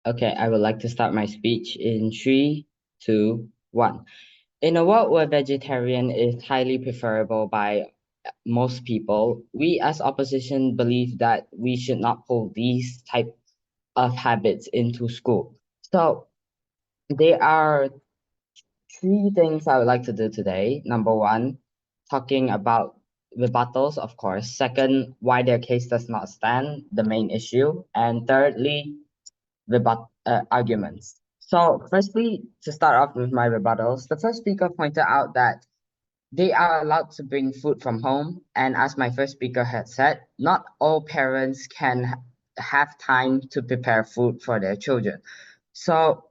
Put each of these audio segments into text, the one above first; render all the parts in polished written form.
Okay, I would like to start my speech in three, two, one. In a world where vegetarian is highly preferable by most people, we as opposition believe that we should not pull these type of habits into school. So there are three things I would like to do today. Number one, talking about rebuttals, of course. Second, why their case does not stand, the main issue. And thirdly, arguments. So, firstly, to start off with my rebuttals, the first speaker pointed out that they are allowed to bring food from home, and as my first speaker had said, not all parents can have time to prepare food for their children. So,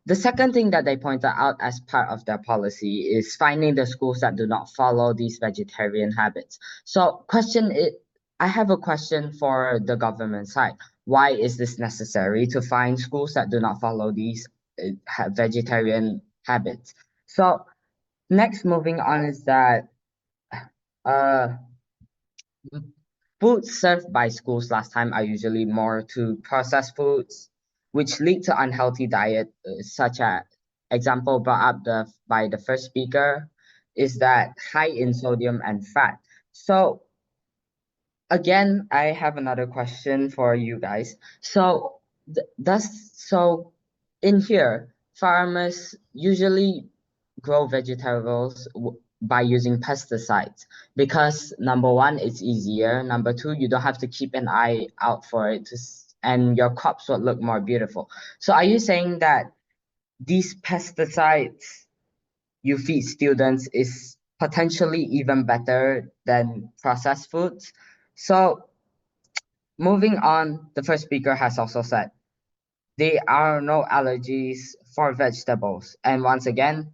the second thing that they pointed out as part of their policy is finding the schools that do not follow these vegetarian habits. So, I have a question for the government side. Why is this necessary to find schools that do not follow these vegetarian habits? So, next, moving on is that uh, foods served by schools last time are usually more to processed foods, which lead to unhealthy diet, such as example brought up by the first speaker, is that high in sodium and fat. So again, I have another question for you guys. So in here, farmers usually grow vegetables by using pesticides because number one, it's easier. Number two, you don't have to keep an eye out for it and your crops will look more beautiful. So are you saying that these pesticides you feed students is potentially even better than processed foods? So moving on, the first speaker has also said there are no allergies for vegetables. And once again,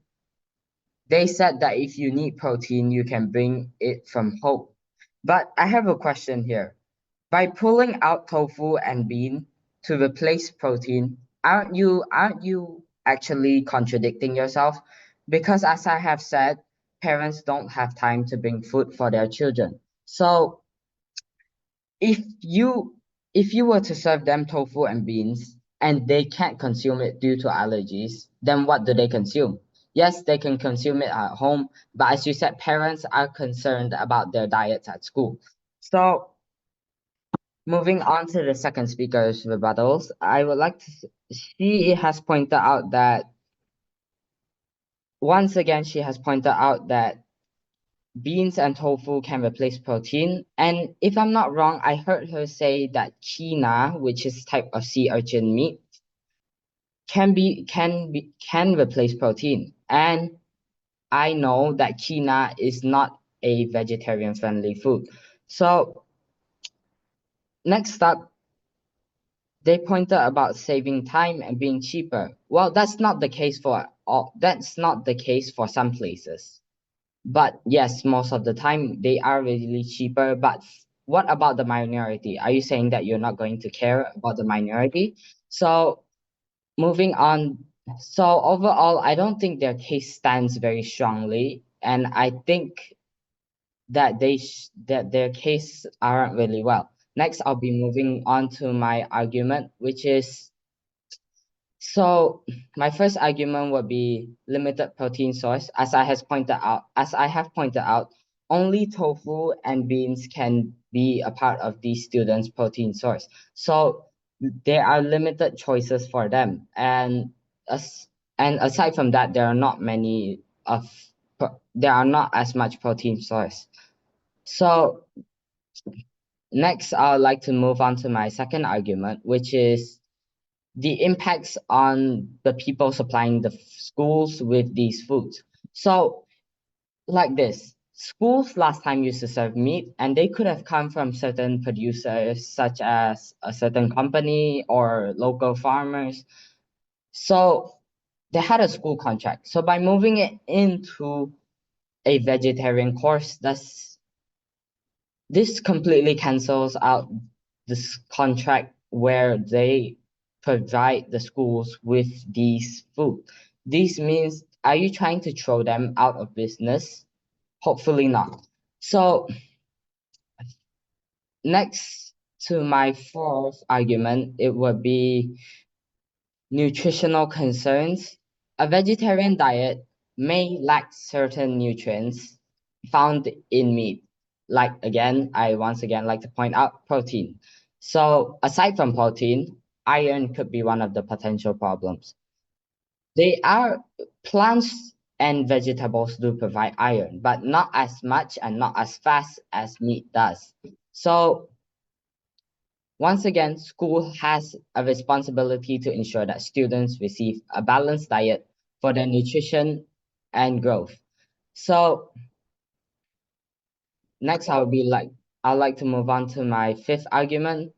they said that if you need protein, you can bring it from home. But I have a question here. By pulling out tofu and bean to replace protein, aren't you actually contradicting yourself? Because as I have said, parents don't have time to bring food for their children. So if you if you were to serve them tofu and beans and they can't consume it due to allergies, then what do they consume? Yes, they can consume it at home, but as you said, parents are concerned about their diets at school. So moving on to the second speaker's rebuttals, I would like to she has pointed out that once again she has pointed out that beans and tofu can replace protein. And if I'm not wrong, I heard her say that tuna, which is type of sea urchin meat, can replace protein. And I know that tuna is not a vegetarian friendly food. So next up, they pointed about saving time and being cheaper. Well, that's not the case for some places. But yes, most of the time they are really cheaper. But what about the minority? Are you saying that you're not going to care about the minority? So moving on. So overall, I don't think their case stands very strongly, and I think that that their case aren't really well. Next, I'll be moving on to my argument, which is so my first argument would be limited protein source. As I have pointed out, only tofu and beans can be a part of these students' protein source. So there are limited choices for them. As and aside from that, there are not as much protein source. So next, I would like to move on to my second argument, which is the impacts on the people supplying the schools with these foods. So, like this, schools last time used to serve meat, and they could have come from certain producers, such as a certain company or local farmers. So, they had a school contract. So, by moving it into a vegetarian course, this completely cancels out this contract where they provide the schools with these food. This means, are you trying to throw them out of business? Hopefully not. So next, to my fourth argument, it would be nutritional concerns. A vegetarian diet may lack certain nutrients found in meat. Like again, I once again like to point out protein. So aside from protein, iron could be one of the potential problems. They are plants and vegetables do provide iron, but not as much and not as fast as meat does. So once again, school has a responsibility to ensure that students receive a balanced diet for their nutrition and growth. So next I'd like to move on to my fifth argument.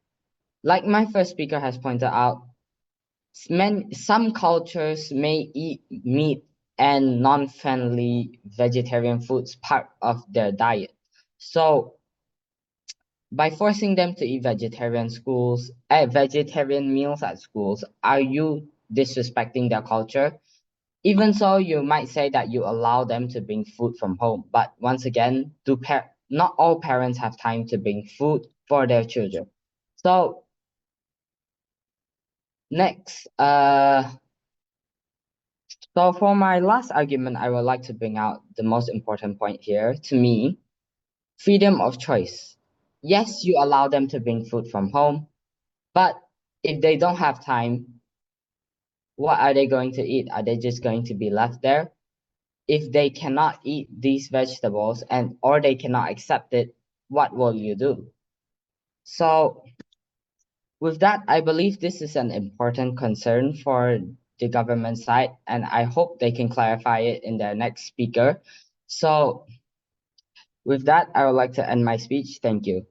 Like my first speaker has pointed out, some cultures may eat meat and non-friendly vegetarian foods part of their diet. So by forcing them to eat vegetarian meals at schools, are you disrespecting their culture? Even so, you might say that you allow them to bring food from home, but once again, not all parents have time to bring food for their children. So next, so for my last argument, I would like to bring out the most important point here to me, freedom of choice. Yes, you allow them to bring food from home, but if they don't have time, what are they going to eat? Are they just going to be left there? If they cannot eat these vegetables or they cannot accept it, what will you do? So with that, I believe this is an important concern for the government side, and I hope they can clarify it in their next speaker. So with that, I would like to end my speech. Thank you.